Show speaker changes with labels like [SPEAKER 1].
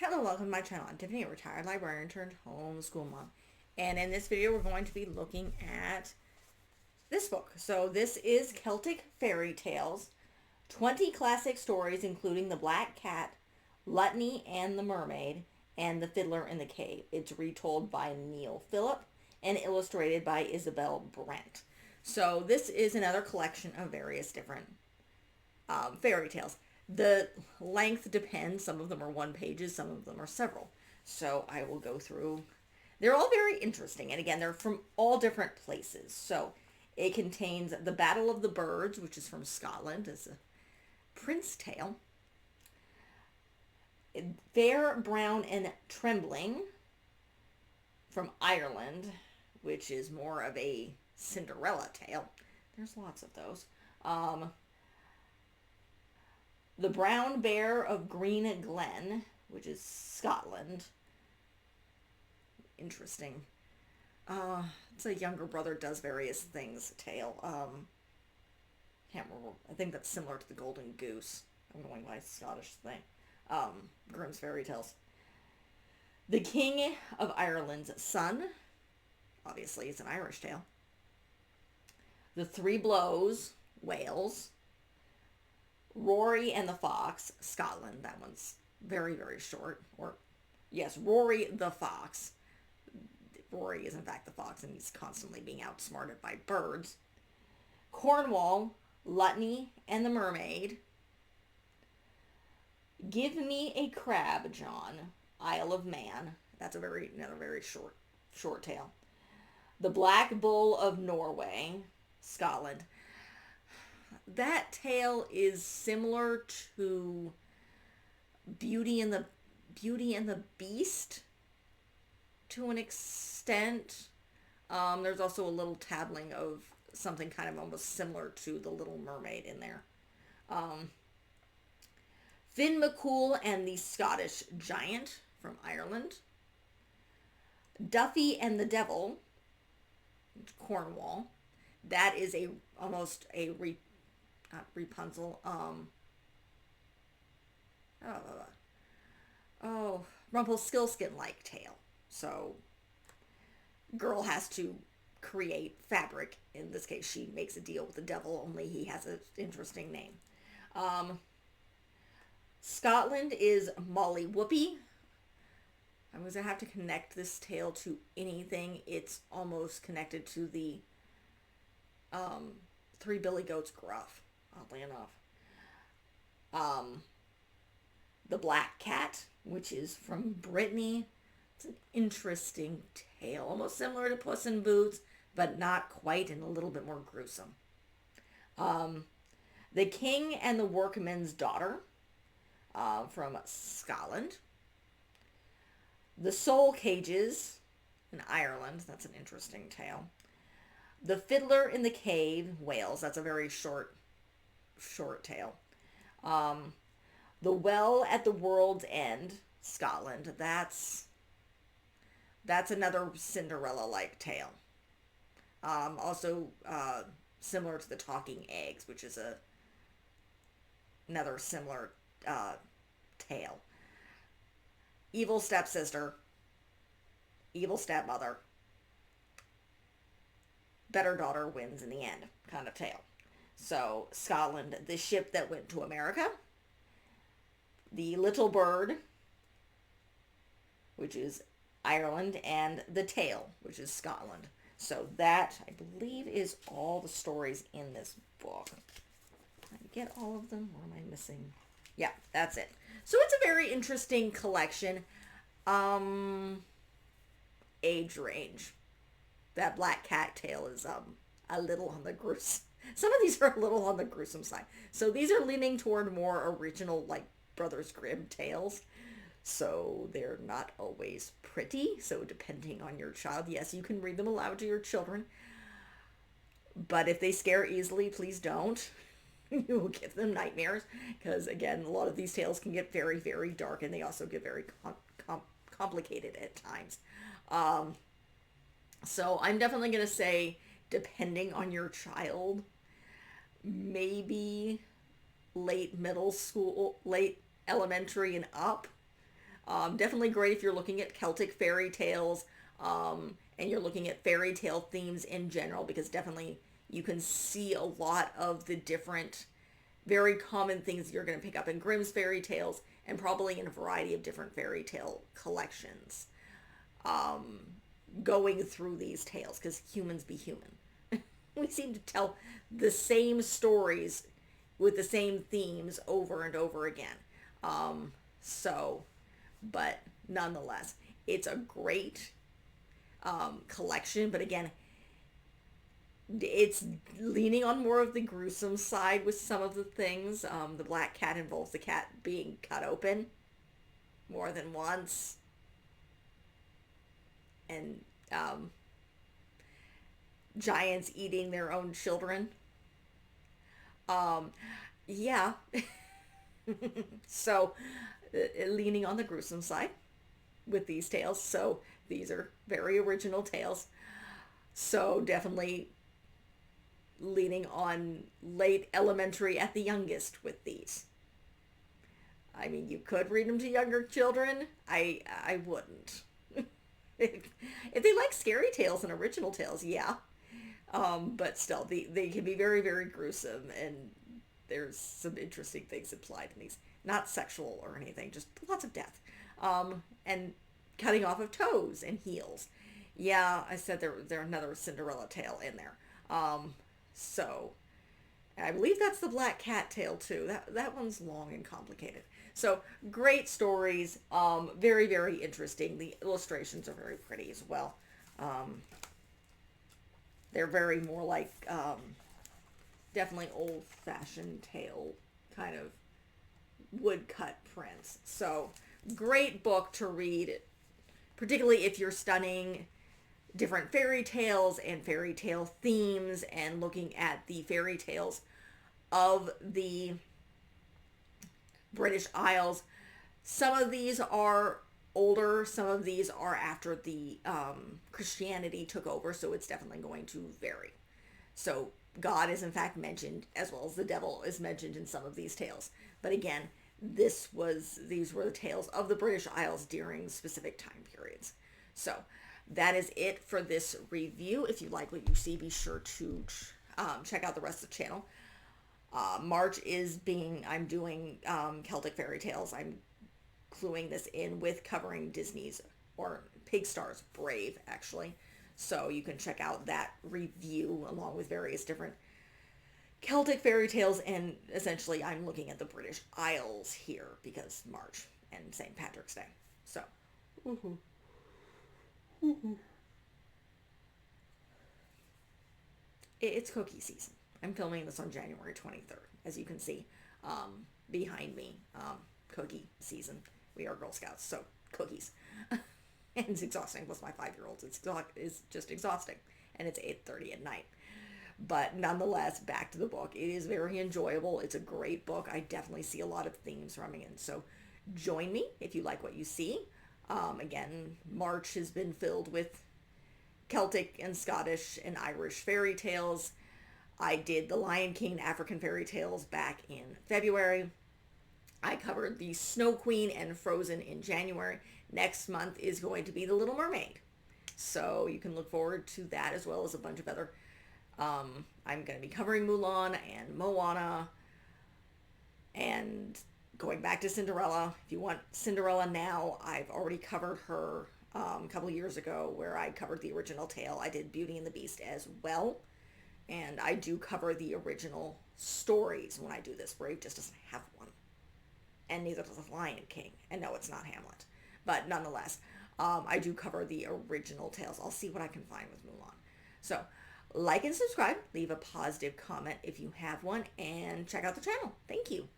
[SPEAKER 1] Hello, welcome to my channel. I'm Tiffany, a retired librarian turned homeschool mom. And in this video, we're going to be looking at this book. So this is Celtic Fairy Tales, 20 classic stories, including The Black Cat, Lutney and the Mermaid, and The Fiddler in the Cave. It's retold by Neil Phillip and illustrated by Isabel Brent. So this is another collection of various different fairy tales. The length depends. Some of them are one pages, some of them are several. So I will go through. They're all very interesting. And again, they're from all different places. So it contains The Battle of the Birds, which is from Scotland. It's a prince tale. Fair, Brown, and Trembling from Ireland, which is more of a Cinderella tale. There's lots of those. The Brown Bear of Green Glen, which is Scotland. Interesting. It's a younger brother does various things tale. Can't remember. I think that's similar to the Golden Goose. I'm going by Scottish thing. Grimm's Fairy Tales. The King of Ireland's Son. Obviously, it's an Irish tale. The Three Blows, Wales. Rory and the Fox, Scotland. That one's very, very short. Or, yes, Rory the Fox. Rory is, in fact, the fox, and he's constantly being outsmarted by birds. Cornwall, Lutney and the Mermaid. Give Me a Crab, John, Isle of Man. That's another very short tale. The Black Bull of Norway, Scotland. That tale is similar to Beauty and the Beast to an extent. There's also a little tattling of something kind of almost similar to The Little Mermaid in there. Finn McCool and the Scottish Giant from Ireland. Duffy and the Devil, Cornwall. That is almost a not Rapunzel. Rumpelstiltskin-like tale. So, girl has to create fabric. In this case, she makes a deal with the devil. Only he has an interesting name. Scotland is Molly Whoopie. I'm going to have to connect this tale to anything. It's almost connected to the Three Billy Goats Gruff, oddly enough. The Black Cat, which is from Brittany. It's an interesting tale, almost similar to Puss in Boots, but not quite, and a little bit more gruesome. The King and the Workman's Daughter, from Scotland. The Soul Cages in Ireland. That's an interesting tale. The Fiddler in the Cave, Wales. That's a very short tale. The Well at the World's End, Scotland. That's another Cinderella-like tale. Also similar to The Talking Eggs, which is another similar tale. Evil Stepsister, Evil Stepmother, Better Daughter wins in the end kind of tale. So, Scotland, The Ship That Went to America. The Little Bird, which is Ireland, and The Tale, which is Scotland. So that, I believe, is all the stories in this book. Did I get all of them, or am I missing? Yeah, that's it. So it's a very interesting collection. Age range. That Black Cat tale is a little on the gruesome. Some of these are a little on the gruesome side. So these are leaning toward more original, like Brothers Grimm tales. So they're not always pretty. So depending on your child, yes, you can read them aloud to your children. But if they scare easily, please don't. You will give them nightmares. Because again, a lot of these tales can get very, very dark, and they also get very complicated at times. So I'm definitely going to say, depending on your child, maybe late middle school, late elementary and up. Definitely great if you're looking at Celtic fairy tales, and you're looking at fairy tale themes in general, because definitely you can see a lot of the different, very common things you're going to pick up in Grimm's fairy tales, and probably in a variety of different fairy tale collections, going through these tales, because humans be human. We seem to tell the same stories with the same themes over and over again. So, but nonetheless, it's a great collection. But again, it's leaning on more of the gruesome side with some of the things. The black cat involves the cat being cut open more than once. And giants eating their own children. Yeah. So, leaning on the gruesome side with these tales. So, these are very original tales. So, definitely leaning on late elementary at the youngest with these. I mean, you could read them to younger children. I wouldn't. If they like scary tales and original tales, yeah. But still, they can be very, very gruesome, and there's some interesting things implied in these. Not sexual or anything, just lots of death. And cutting off of toes and heels. Yeah, I said there another Cinderella tale in there. So I believe that's the black cat tale too. That one's long and complicated. So great stories. Very, very interesting. The illustrations are very pretty as well. They're very more like definitely old-fashioned tale kind of woodcut prints. So great book to read, particularly if you're studying different fairy tales and fairy tale themes, and looking at the fairy tales of the British Isles. Some of these are older, some of these are after the Christianity took over, so it's definitely going to vary. So God is in fact mentioned, as well as the devil is mentioned in some of these tales. But again, these were the tales of the British Isles during specific time periods. So that is it for this review. If you like what you see, be sure to check out the rest of the channel. March I'm doing Celtic Fairy Tales. I'm cluing this in with covering Disney's, or Pigstar's Brave, actually. So you can check out that review along with various different Celtic fairy tales, and essentially I'm looking at the British Isles here because March and St. Patrick's Day. So, it's cookie season. I'm filming this on January 23rd, as you can see behind me. Cookie season. We are Girl Scouts, so cookies. And it's exhausting with my 5-year-olds. It's just exhausting. And it's 8:30 at night. But nonetheless, back to the book. It is very enjoyable. It's a great book. I definitely see a lot of themes running in. So join me if you like what you see. Again, March has been filled with Celtic and Scottish and Irish fairy tales. I did the Lion King African fairy tales back in February. I covered the Snow Queen and Frozen in January. Next month is going to be the Little Mermaid. So you can look forward to that, as well as a bunch of other. I'm going to be covering Mulan and Moana, and going back to Cinderella. If you want Cinderella now, I've already covered her a couple years ago, where I covered the original tale. I did Beauty and the Beast as well. And I do cover the original stories when I do this. Brave just doesn't have one. And neither does the Lion King. And no, it's not Hamlet. But nonetheless, I do cover the original tales. I'll see what I can find with Mulan. So, like and subscribe. Leave a positive comment if you have one. And check out the channel. Thank you.